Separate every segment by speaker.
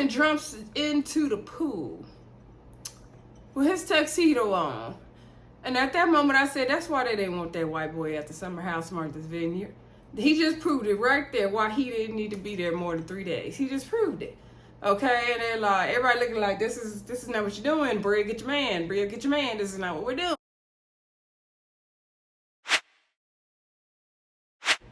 Speaker 1: Simon jumps into the pool with his tuxedo on. And at that moment, I said, that's why they didn't want that white boy at the summer house, Martha's Vineyard. He just proved it right there why he didn't need to be there more than 3 days. He just proved it. Okay, and they're like, everybody looking like, this is not what you're doing. Bria, get your man. Bria, get your man. This is not what we're doing.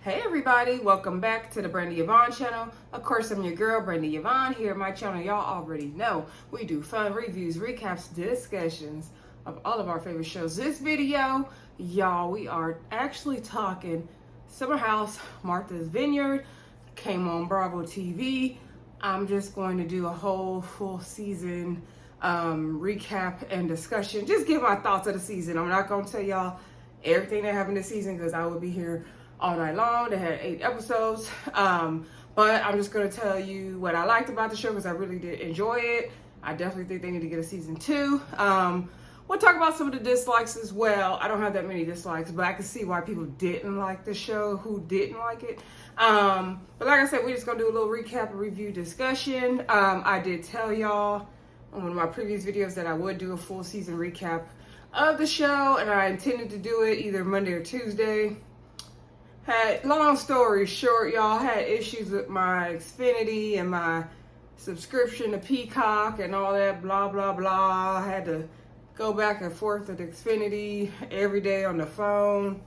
Speaker 1: Hey everybody, welcome back to the Brandy Yvonne channel. Of course, I'm your girl, Brandy Yvonne. Here at my channel, y'all already know we do fun reviews, recaps, discussions of all of our favorite shows. This video, y'all, we are actually talking Summer House, Martha's Vineyard. Came on Bravo TV. I'm just going to do a whole full season recap and discussion. Just give my thoughts of the season. I'm not going to tell y'all everything that happened this season because I will be here all night long. They had 8 episodes. But I'm just going to tell you what I liked about the show because I really did enjoy it. I definitely think they need to get a season 2. We'll talk about some of the dislikes as well. I don't have that many dislikes, but I can see why people didn't like the show, who didn't like it. But like I said, we're just going to do a little recap and review discussion. I did tell y'all on one of my previous videos that I would do a full season recap of the show, and I intended to do it either Monday or Tuesday. Long story short, y'all, had issues with my Xfinity and my subscription to Peacock and all that blah, blah, blah. I had to go back and forth with Xfinity every day on the phone.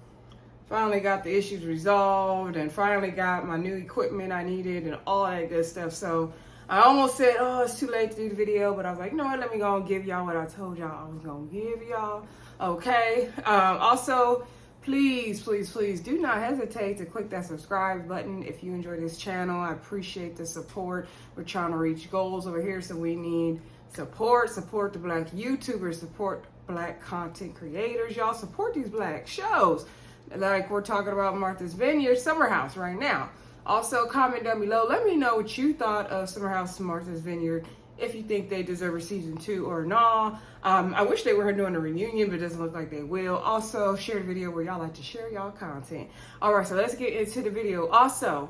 Speaker 1: Finally got the issues resolved and finally got my new equipment I needed and all that good stuff. So I almost said, oh, it's too late to do the video, but I was like, you know what, let me go and give y'all what I told y'all I was gonna give y'all. Okay. Also, please, please, please do not hesitate to click that subscribe button if you enjoy this channel. I appreciate the support. We're trying to reach goals over here, so we need support the black YouTubers, support black content creators. Y'all support these black shows. Like we're talking about Martha's Vineyard, Summer House right now. Also, comment down below. Let me know what you thought of Summer House, Martha's Vineyard. If you think they deserve a season 2 or not. I wish they were doing a reunion, but it doesn't look like they will. Also, share the video where y'all like to share y'all content. All right, so let's get into the video. Also,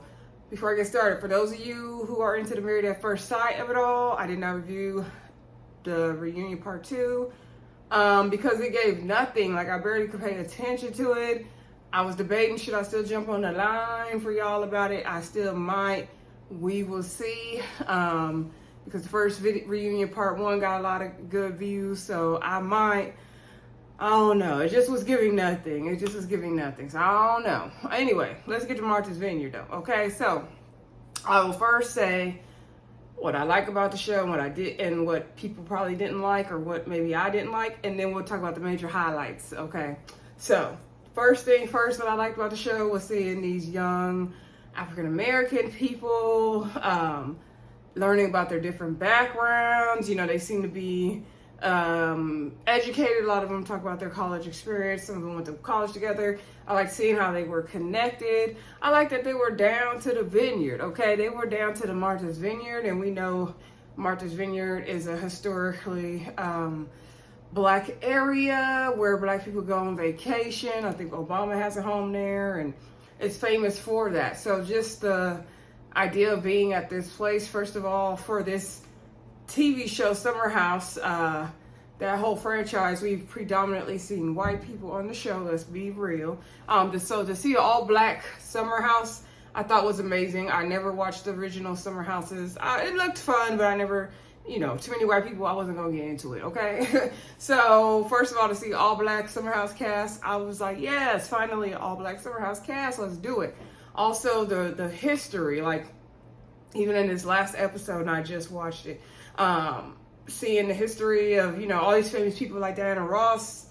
Speaker 1: before I get started, for those of you who are into the Married at First Sight of it all, I did not review the reunion part 2 because it gave nothing. Like, I barely could pay attention to it. I was debating, should I still jump on the line for y'all about it? I still might. We will see. Because the first reunion part 1 got a lot of good views, so I don't know. It just was giving nothing. So I don't know. Anyway, let's get to Martha's Vineyard though. Okay, so I will first say what I like about the show and what I did and what people probably didn't like or what maybe I didn't like, and then we'll talk about the major highlights. Okay, so first thing first, what I liked about the show was seeing these young African-American people, learning about their different backgrounds. You know, they seem to be educated. A lot of them talk about their college experience. Some of them went to college together. I like seeing how they were connected. I like that they were down to the vineyard, okay? They were down to the Martha's Vineyard, and we know Martha's Vineyard is a historically black area where black people go on vacation. I think Obama has a home there, and it's famous for that. So just the idea of being at this place, first of all, for this TV show, Summer House, that whole franchise, we've predominantly seen white people on the show, let's be real. So to see an all-black Summer House, I thought was amazing. I never watched the original Summer Houses. It looked fun, but I never, you know, too many white people, I wasn't gonna get into it, okay? So first of all, to see all-black Summer House cast, I was like, yes, finally an all-black Summer House cast, let's do it. Also, the history, like, even in this last episode, and I just watched it, seeing the history of, you know, all these famous people like Diana Ross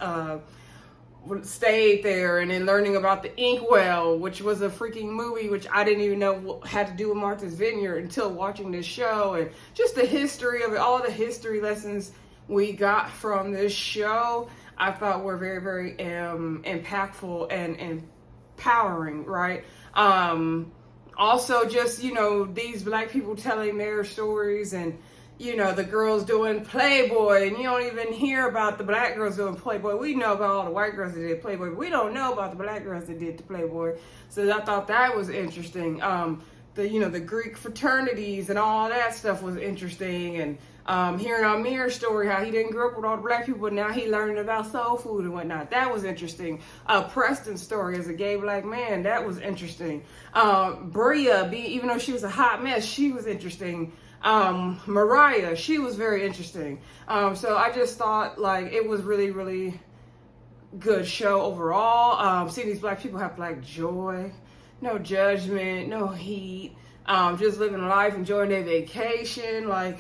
Speaker 1: stayed there, and then learning about the Inkwell, which was a freaking movie, which I didn't even know what had to do with Martha's Vineyard until watching this show, and just the history of it, all the history lessons we got from this show, I thought were very, very impactful and empowering, right? Also, just, you know, these black people telling their stories, and, you know, the girls doing Playboy, and you don't even hear about the black girls doing Playboy. We know about all the white girls that did Playboy, but we don't know about the black girls that did the Playboy. So I thought that was interesting. the Greek fraternities and all that stuff was interesting. And hearing Amir's story, how he didn't grow up with all the black people, but now he learned about soul food and whatnot. That was interesting. Preston's story as a gay black man, that was interesting. Bria, even though she was a hot mess, she was interesting. Moriah, she was very interesting. So I just thought like it was really, really good show overall. Seeing these black people have black joy, no judgment, no heat, just living life, enjoying their vacation. Like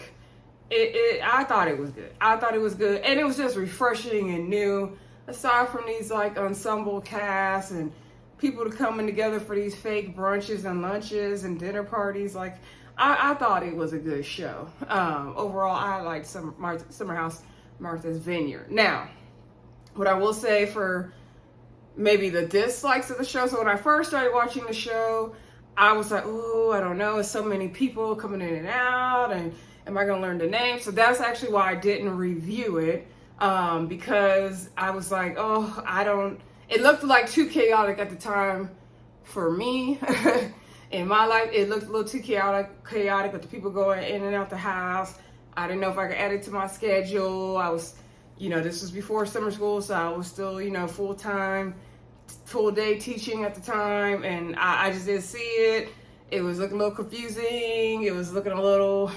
Speaker 1: I thought it was good. I thought it was good, and it was just refreshing and new. Aside from these like ensemble casts and people coming together for these fake brunches and lunches and dinner parties, like I thought it was a good show. Overall, I liked Summer House Martha's Vineyard. Now, what I will say for maybe the dislikes of the show. So when I first started watching the show, I was like, "Ooh, I don't know. It's so many people coming in and out, and am I gonna learn the names?" So that's actually why I didn't review it, because I was like, "Oh, I don't." It looked like too chaotic at the time for me. In my life, it looked a little too chaotic with the people going in and out the house. I didn't know if I could add it to my schedule. I was, this was before summer school, so I was still, full-time, full-day teaching at the time, and I just didn't see it. It was looking a little confusing. It was looking a little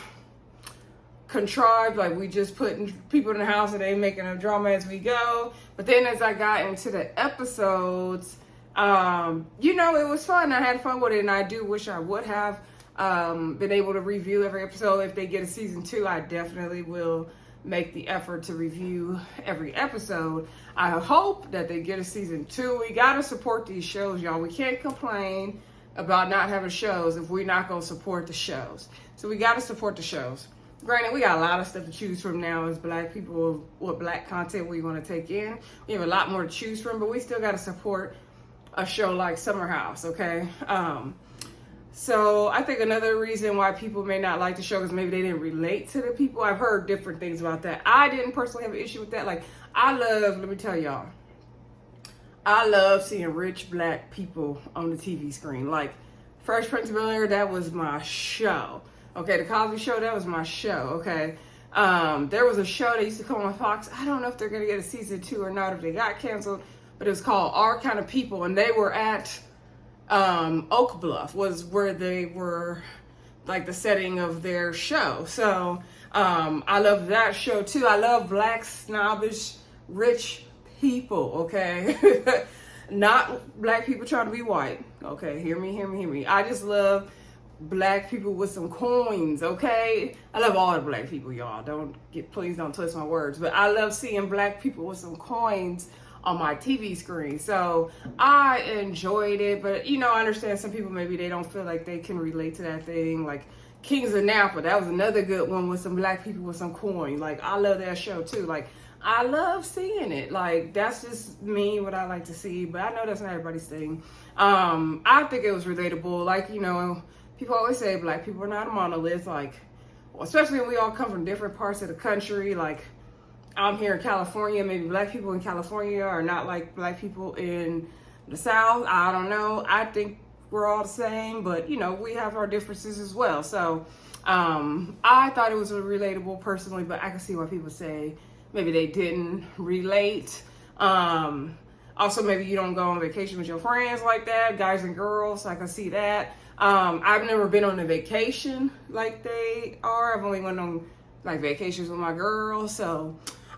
Speaker 1: contrived, like we just putting people in the house and they making a drama as we go. But then as I got into the episodes, it was fun. I had fun with it, and I do wish I would have been able to review every episode. If they get a season 2, I definitely will make the effort to review every episode. I hope that they get a season 2. We gotta support these shows, y'all. We can't complain about not having shows if we're not gonna support the shows. So we gotta support the shows. Granted, we got a lot of stuff to choose from now as black people, what black content we want to take in. We have a lot more to choose from, but we still gotta support a show like Summer House, okay? So I think another reason why people may not like the show is maybe they didn't relate to the people. I've heard different things about that. I didn't personally have an issue with that. Like, let me tell y'all, I love seeing rich black people on the TV screen. Like, Fresh Prince of Bel-Air, that was my show. Okay, The Cosby Show, that was my show, okay? There was a show that used to come on Fox. I don't know if they're going to get a season 2 or not, if they got canceled. But it was called Our Kind of People, and they were at Oak Bluff, was where they were, like the setting of their show. So I love that show too. I love black, snobbish, rich people, okay? Not black people trying to be white, okay? Hear me. I just love black people with some coins, okay? I love all the black people, y'all. Please don't twist my words, but I love seeing black people with some coins on my TV screen. So I enjoyed it, but I understand some people, maybe they don't feel like they can relate to that thing. Like Kings of Napa, that was another good one with some black people with some coin. Like, I love that show too. Like, I love seeing it. Like, that's just me, what I like to see, but I know that's not everybody's thing. I think it was relatable. Like, people always say black people are not a monolith, like, especially when we all come from different parts of the country. Like, I'm here in California, maybe black people in California are not like black people in the South. I don't know. I think we're all the same, but we have our differences as well. So I thought it was relatable personally, but I can see why people say maybe they didn't relate. Also, maybe you don't go on vacation with your friends like that, guys and girls. I can see that. I've never been on a vacation like they are. I've only went on like vacations with my girls, so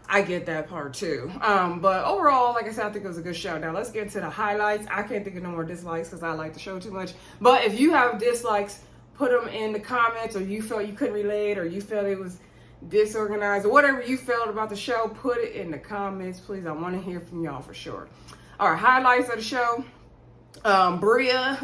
Speaker 1: I get that part too. But overall, like I said, I think it was a good show. Now let's get into the highlights. I can't think of no more dislikes because I like the show too much. But if you have dislikes, put them in the comments, or you felt you couldn't relate, or you felt it was disorganized, or whatever you felt about the show, put it in the comments, please. I want to hear from y'all for sure. All right, highlights of the show. Bria,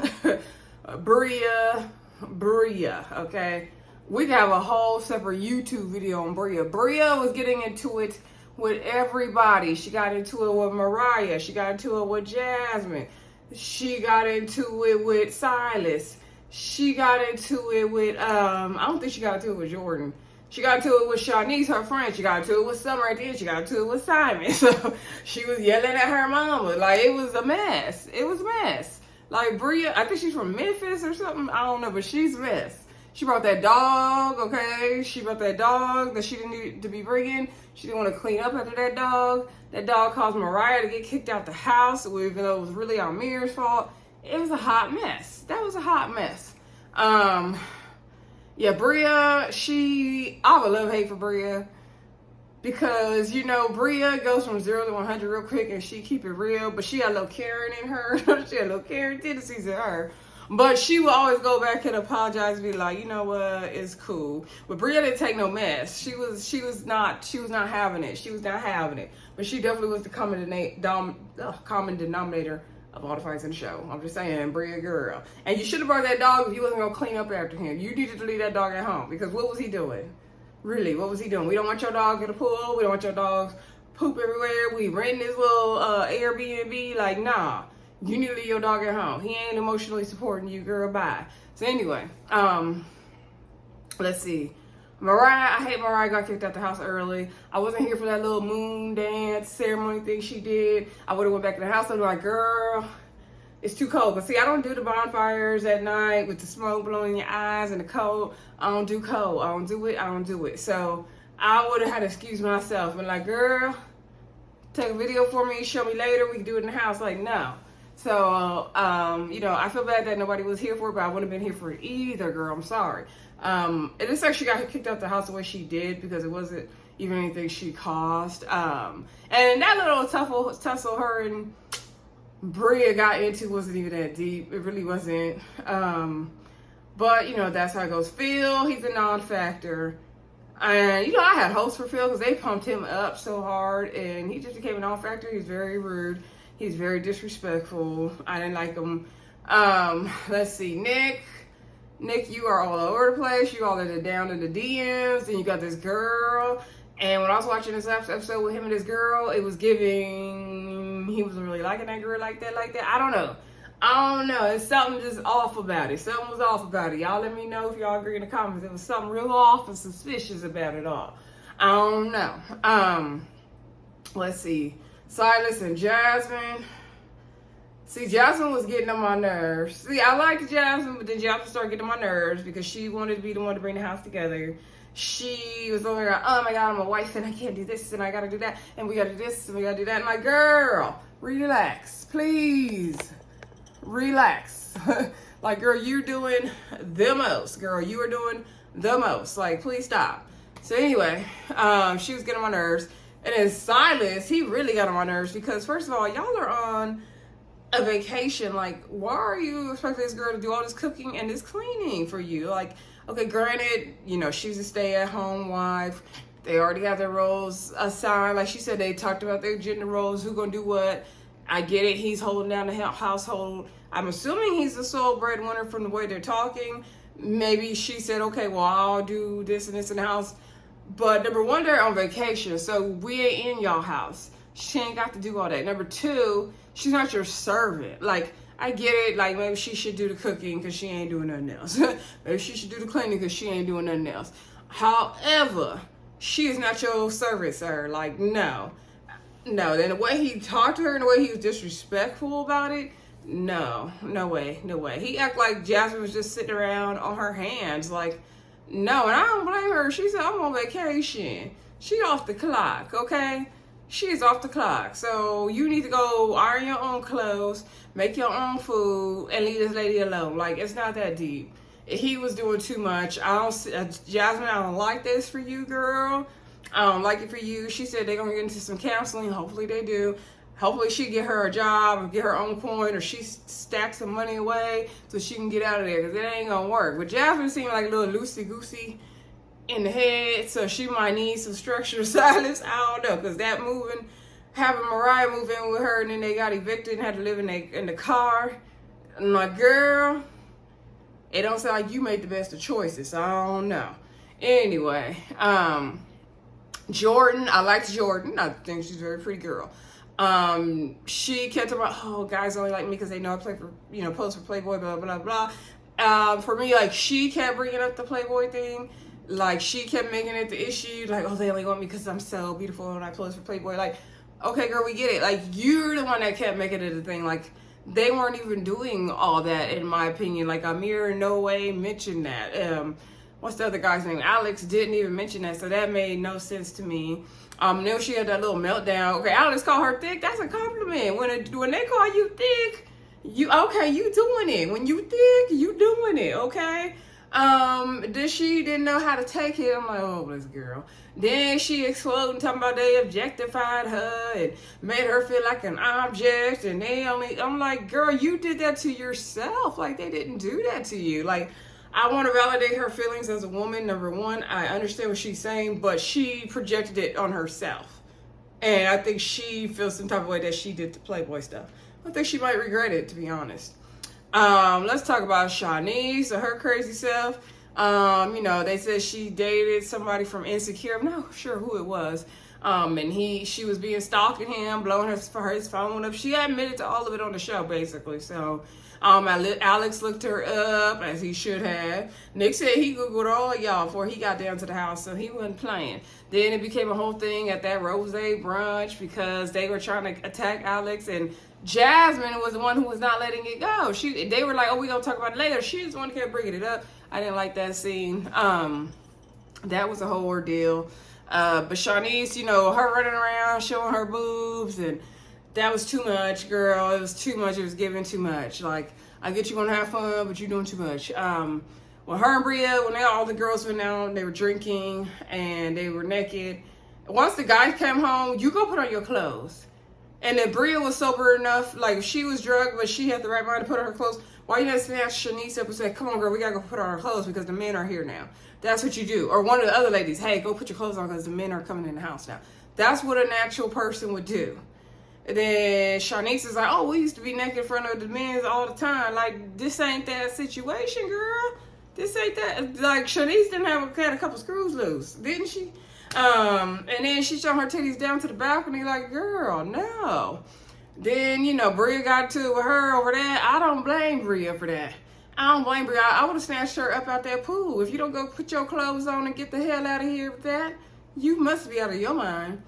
Speaker 1: okay? We could have a whole separate YouTube video on Bria. Bria was getting into it with everybody. She got into it with Moriah. She got into it with Jasmine. She got into it with Sylus. She got into it with, I don't think she got into it with Jordan. She got into it with Shanice, her friend. She got into it with Summer at the end. She got into it with Simon. So she was yelling at her mama. Like, it was a mess. It was a mess. Like Bria, I think she's from Memphis or something. I don't know, but she's a mess. She brought that dog, okay? She brought that dog that she didn't need to be bringing. She didn't want to clean up after that dog. That dog caused Moriah to get kicked out the house, even though it was really Amir's fault. It was a hot mess. That was a hot mess. Yeah, Bria, I would love hate for Bria. Because, you know, Bria goes from 0 to 100 real quick and she keep it real. But she got a little Karen in her. She had a little Karen tendencies in her. But she will always go back and apologize and be like, you know what, it's cool. But Bria didn't take no mess. She was not having it. She was not having it. But she definitely was the common denominator of all the fights in the show. I'm just saying, Bria girl. And you should have brought that dog if you wasn't gonna clean up after him. You needed to leave that dog at home because what was he doing? Really, what was he doing? We don't want your dog in the pool. We don't want your dogs poop everywhere. We renting this little Airbnb. Like, nah. You need to leave your dog at home. He ain't emotionally supporting you, girl. Bye. So anyway, let's see. Moriah, I hate Moriah got kicked out the house early. I wasn't here for that little moon dance ceremony thing she did. I would have went back in the house and be like, girl, it's too cold. But see, I don't do the bonfires at night with the smoke blowing in your eyes and the cold. I don't do cold. I don't do it. I don't do it. So I would have had to excuse myself and like, girl, take a video for me. Show me later. We can do it in the house. Like, no. So, you know, I feel bad that nobody was here for it, but I wouldn't have been here for it either, girl. I'm sorry. It looks like she got kicked out the house the way she did because it wasn't even anything she caused. And that little tussle her and Bria got into wasn't even that deep. It really wasn't. But, you know, that's how it goes. Phil, he's a non-factor. And, you know, I had hopes for Phil because they pumped him up so hard, and he just became a non-factor. He's very rude. He's very disrespectful. I didn't like him. Let's see. Nick, you are all over the place. You all are down in the DMs. And you got this girl. And when I was watching this episode with him and this girl, it was giving, he wasn't really liking that girl like that. I don't know. It's something just off about it. Something was off about it. Y'all let me know if y'all agree in the comments. There was something real off and suspicious about it all. I don't know. Let's see. Sylus and Jasmine. See, Jasmine was getting on my nerves. See, I liked Jasmine, but then Jasmine started getting on my nerves because she wanted to be the one to bring the house together. She was over there, oh my God, I'm a wife and I can't do this and I gotta do that and we gotta do this and we gotta do that. And like, girl, relax, please. Relax. Like, girl, you're doing the most. Girl, you are doing the most. Like, please stop. So anyway, she was getting on my nerves. And then Sylus, he really got on my nerves because, first of all, y'all are on a vacation. Like, why are you expecting this girl to do all this cooking and this cleaning for you? Like, okay, granted, you know, she's a stay-at-home wife. They already have their roles assigned. Like she said, they talked about their gender roles, who gonna do what. I get it. He's holding down the household. I'm assuming he's the sole breadwinner from the way they're talking. Maybe she said, okay, well, I'll do this and this in the house. But number one, they're on vacation, so we ain't in y'all house. She ain't got to do all that. Number two, she's not your servant. Like, I get it. Like, maybe she should do the cooking because she ain't doing nothing else. Maybe she should do the cleaning because she ain't doing nothing else. However, she is not your servant, sir. Like, no. No, then the way he talked to her and the way he was disrespectful about it, no way. He act like Jasmine was just sitting around on her hands. Like, no, and I don't blame her. She said, I'm on vacation. She off the clock, okay? She is off the clock. So you need to go iron your own clothes, make your own food, and leave this lady alone. Like, it's not that deep. He was doing too much. Jasmine, I don't like this for you, girl. I don't like it for you. She said they're going to get into some counseling. Hopefully they do. Hopefully she get her a job or get her own coin, or she stacks some money away so she can get out of there, because it ain't going to work. But Jasmine seemed like a little loosey-goosey in the head, so she might need some structure. Silence. I don't know, because that having Moriah move in with her, and then they got evicted and had to live in the car. I'm like, girl, it don't sound like you made the best of choices. So I don't know. Anyway, Jordan, I liked Jordan. I think she's a very pretty girl. She kept talking about, oh, guys only like me because they know I play for, pose for Playboy, blah, blah, blah. For me, like, she kept bringing up the Playboy thing. Like, she kept making it the issue. Like, oh, they only want me because I'm so beautiful and I pose for Playboy. Like, okay, girl, we get it. Like, you're the one that kept making it a thing. Like, they weren't even doing all that, in my opinion. Like, Amir in no way mentioned that. What's the other guy's name? Alex didn't even mention that, so that made no sense to me. Then she had that little meltdown. Okay, Alex called her thick. That's a compliment. When they call you thick, you doing it. When you thick, you doing it. Okay. She didn't know how to take it. I'm like, oh, this girl. Then she exploded talking about they objectified her and made her feel like an object. And I'm like, girl, you did that to yourself. Like, they didn't do that to you. Like, I want to validate her feelings as a woman. Number one, I understand what she's saying, but she projected it on herself. And I think she feels some type of way that she did the Playboy stuff. I think she might regret it, to be honest. Let's talk about Shanice or her crazy self. They said she dated somebody from Insecure. I'm not sure who it was. And she was being stalking him, blowing his phone up. She admitted to all of it on the show, basically. So, Alex looked her up, as he should have. Nick said he Googled all of y'all before he got down to the house, so he wasn't playing. Then it became a whole thing at that rose brunch because they were trying to attack Alex, and Jasmine was the one who was not letting it go. They were like, oh, we're going to talk about it later. She just wanted to keep bringing it up. I didn't like that scene. That was a whole ordeal. But Shanice, her running around, showing her boobs, and that was too much, girl. It was too much. It was giving too much. Like, I get you want to have fun, but you're doing too much. When her and Bria, all the girls went out, they were drinking, and they were naked. Once the guys came home, you go put on your clothes. And then Bria was sober enough, like, she was drugged, but she had the right mind to put on her clothes. Why you didn't snatch Shanice up and say, come on, girl, we got to go put on our clothes because the men are here now. That's what you do. Or one of the other ladies, hey, go put your clothes on because the men are coming in the house now. That's what a natural person would do. And then Shanice is like, oh, we used to be naked in front of the men all the time. Like, this ain't that situation, girl. This ain't that. Like, Shanice had a couple screws loose, didn't she? And then she showed her titties down to the balcony like, girl, no. Then, Bria got to it with her over that. I don't blame Bria for that. I don't blame Bria. I would have snatched her up out that pool. If you don't go put your clothes on and get the hell out of here with that, you must be out of your mind.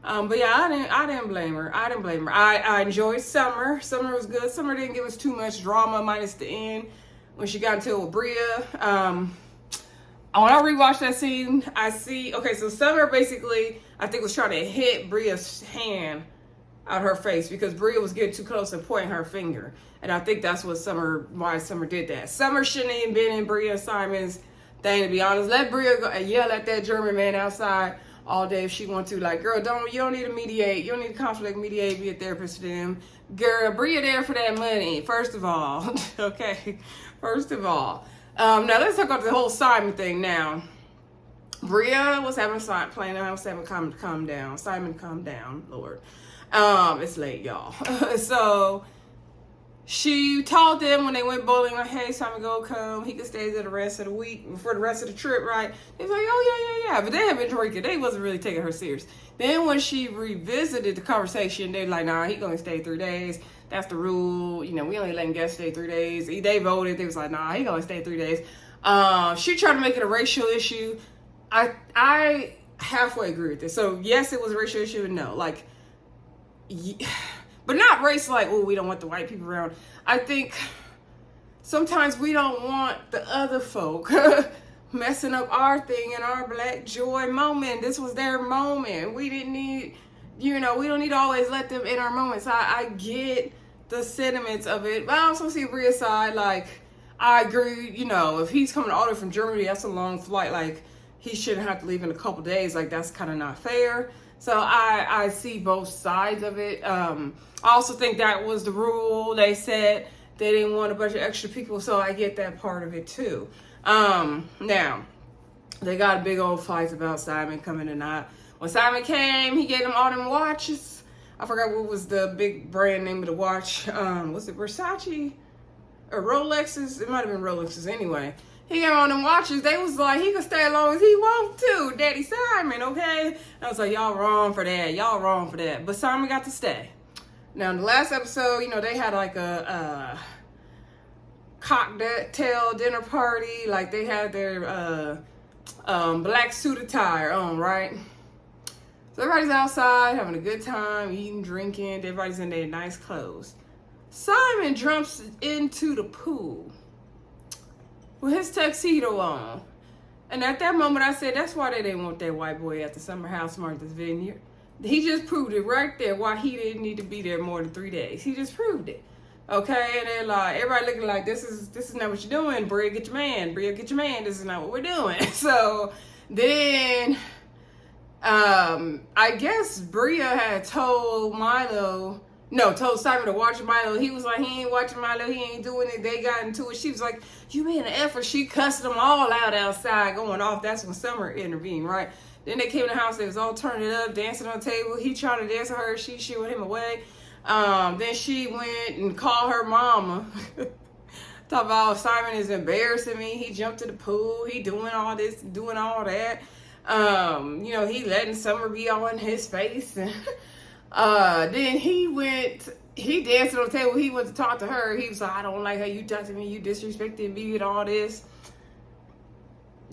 Speaker 1: But yeah, I didn't blame her. I enjoyed Summer. Summer was good. Summer didn't give us too much drama, minus the end when she got into it with Bria. When I rewatched that scene, so Summer basically, I think, was trying to hit Bria's hand out her face because Bria was getting too close and pointing her finger. And I think that's why Summer did that. Summer shouldn't even been in Bria and Simon's thing, to be honest. Let Bria go and yell at that German man outside all day if she wants to. Like, girl, you don't need to mediate. You don't need to conflict mediate, be a therapist for them. Girl, Bria there for that money, first of all. Okay, first of all. Now let's talk about the whole Simon thing now. Bria was having Simon calm down. Simon, calm down, Lord. It's late, y'all. So she told them when they went bowling, like, hey, Simon, go come. He could stay there the rest of the week, for the rest of the trip, right? They was like, oh, yeah. But they had been drinking. They wasn't really taking her serious. Then when she revisited the conversation, they like, nah, he gonna stay 3 days. That's the rule. We only letting guests stay 3 days. They voted. They was like, nah, he gonna stay 3 days. She tried to make it a racial issue. I halfway agree with this. So yes, it was a racial issue, and no, like, but not race like, oh, we don't want the white people around. I think sometimes we don't want the other folk messing up our thing and our black joy moment. This was their moment. We didn't need, we don't need to always let them in our moments. I get the sentiments of it, but I also see Bria's side. Like, I agree, if he's coming all the way from Germany, that's a long flight. Like, he shouldn't have to leave in a couple days. Like, that's kind of not fair. So I see both sides of it. I also think that was the rule. They said they didn't want a bunch of extra people, so I get that part of it too. Now, they got a big old fight about Simon coming or not. When Simon came, he gave them all them watches. I forgot what was the big brand name of the watch. Was it Versace or Rolexes? It might have been Rolexes anyway. He got on them watches. They was like, he could stay as long as he wants to. Daddy Simon, okay? I was like, y'all wrong for that. But Simon got to stay. Now, in the last episode, they had like a cocktail dinner party. Like, they had their black suit attire on, right? So everybody's outside having a good time, eating, drinking. Everybody's in their nice clothes. Simon jumps into the pool with his tuxedo on. And at that moment, I said, that's why they didn't want that white boy at the summer house, Martha's Vineyard. He just proved it right there why he didn't need to be there more than 3 days. He just proved it. Okay, and they're like, everybody looking like, this is not what you're doing. Bria, get your man. Bria, get your man. This is not what we're doing. So then, I guess Bria had told Simon to watch Milo. He was like, he ain't watching Milo. He ain't doing it. They got into it. She was like, you being an effort. She cussed them all out outside going off. That's when Summer intervened, right? Then they came to the house. They was all turning it up, dancing on the table. He trying to dance with her. She shooing him away. Then she went and called her mama. Talk about Simon is embarrassing me. He jumped to the pool. He doing all this, doing all that. He letting Summer be all in his face. Then he danced on the table. He went to talk to her. He was like, I don't like how you talk to me. You disrespected me and all this.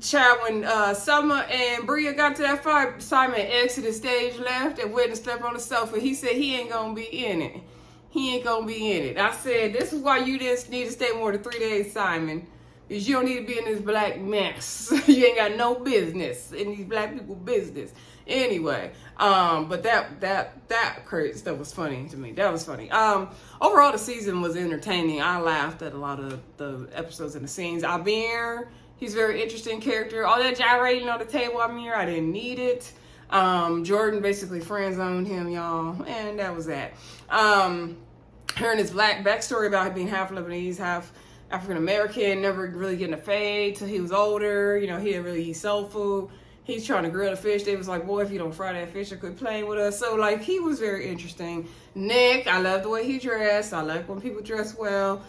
Speaker 1: Child, when Summer and Bria got to that fight, Simon exited stage left and went and slept on the sofa. He said he ain't gonna be in it. He ain't gonna be in it. I said, this is why you didn't need to stay more than 3 days, Simon. Because you don't need to be in this black mess. You ain't got no business in these black people business. Anyway, but that crazy stuff was funny to me. That was funny. Overall, the season was entertaining. I laughed at a lot of the episodes and the scenes. Amir, he's a very interesting character. All that gyrating on the table, Amir, I didn't need it. Jordan basically friend zoned him, y'all, and that was that. Hearing his black backstory about being half Lebanese, half African American, never really getting a fade till he was older. He didn't really eat soul food. He's trying to grill the fish. They was like, boy, if you don't fry that fish, I quit playing with us. So, he was very interesting. Nick, I love the way he dressed. I like when people dress well.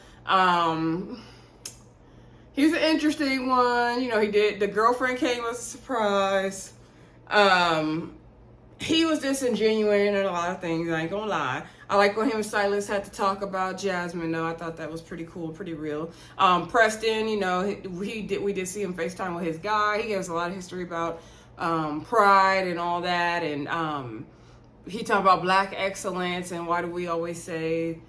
Speaker 1: He's an interesting one. The girlfriend came as a surprise. He was disingenuous in a lot of things, I ain't gonna lie. I like when him and Sylus had to talk about Jasmine, though. I thought that was pretty cool, pretty real. Preston, we did see him FaceTime with his guy. He gave us a lot of history about pride and all that, and he talked about black excellence and why do we always say,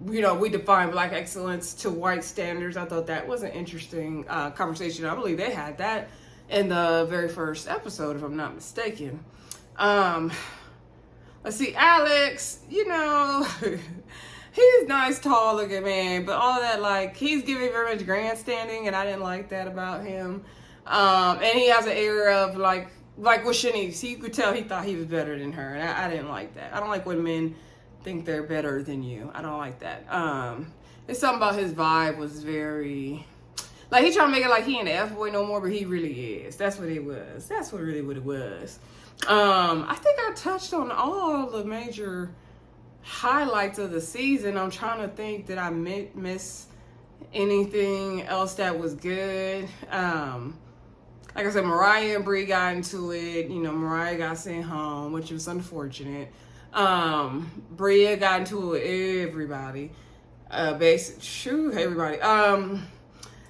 Speaker 1: we define black excellence to white standards. I thought that was an interesting conversation. I believe they had that in the very first episode, if I'm not mistaken. Let's see, Alex, he's nice, tall looking man, but all that, he's giving very much grandstanding, and I didn't like that about him. And he has an air of, like with Shanice, you could tell he thought he was better than her, and I didn't like that. I don't like when men think they're better than you. I don't like that. It's something about his vibe was very, he trying to make it like he ain't the F-boy no more, but he really is. That's what it was. That's really what it was. I think I touched on all the major highlights of the season. I'm trying to think, did I miss anything else that was good? Like I said, Moriah and Bria got into it. Moriah got sent home, which was unfortunate. Bria got into it with everybody. Everybody.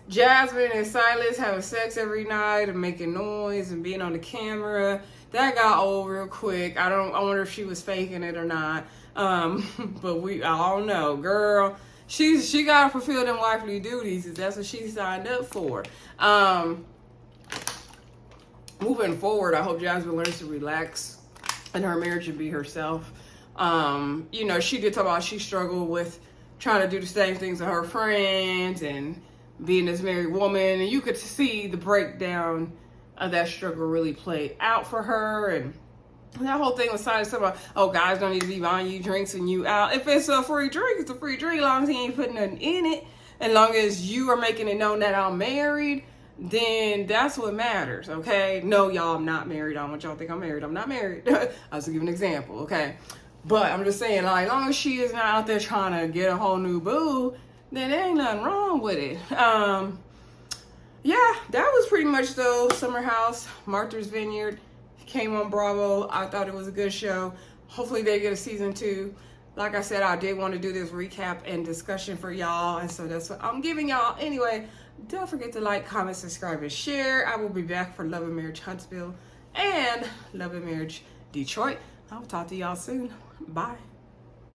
Speaker 1: Jasmine and Sylus having sex every night and making noise and being on the camera. That got old real quick. I wonder if she was faking it or not. But I don't know. Girl, she gotta fulfill them wifely duties if that's what she signed up for. Moving forward, I hope Jasmine learns to relax in her marriage and be herself. She did talk about she struggled with trying to do the same things with her friends and being this married woman, and you could see the breakdown of that struggle really played out for her. And that whole thing was talking about, guys don't need to be buying you drinks when you out. If it's a free drink, it's a free drink, as long as he ain't putting nothing in it, as long as you are making it known that I'm married, then that's what matters. Okay, no, y'all, I'm not married. I don't want y'all to think I'm married. I'm not married. I was to give an example. Okay, but I'm just saying, as long as she is not out there trying to get a whole new boo, then there ain't nothing wrong with it. Yeah, that was pretty much though. Summer House, Martha's Vineyard came on Bravo. I thought it was a good show. Hopefully they get a season 2. Like I said, I did want to do this recap and discussion for y'all, and so that's what I'm giving y'all. Anyway, don't forget to like, comment, subscribe, and share. I will be back for Love and Marriage Huntsville and Love and Marriage Detroit. I'll talk to y'all soon. Bye.